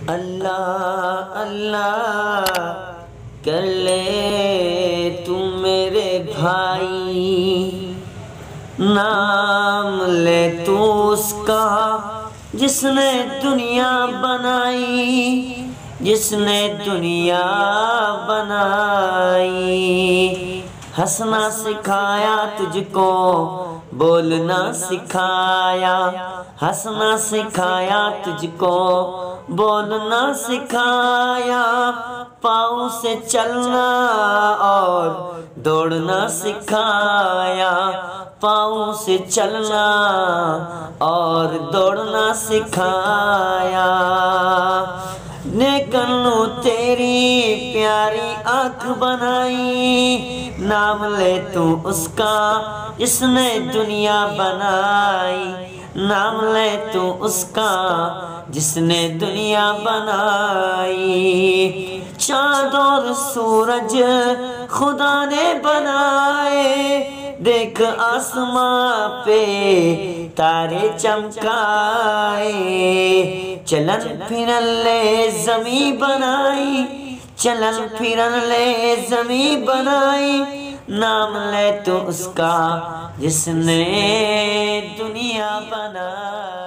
اللہ اللہ کر لے تو میرے بھائی، نام لے تو اس کا جس نے دنیا بنائی، جس نے دنیا بنائی۔ ہنسنا سکھایا تجھ کو، بولنا سکھایا، ہنسنا سکھایا تجھ کو، بولنا سکھایا، پاؤں سے چلنا اور دوڑنا سکھایا، پاؤں سے چلنا اور دوڑنا سکھایا۔ نیکنو تیری پیاری آنکھ بنائی، نام لے تو اس کا جس نے دنیا بنائی، نام لے تو اس کا جس نے دنیا بنائی۔ چاند اور سورج خدا نے بنائے، دیکھ آسماں پہ تارے چمکائے، چلن پھرن لے زمیں بنائی، چلن پھرن لے زمیں بنائی، نام لے تو اس کا جس نے دنیا بنائی۔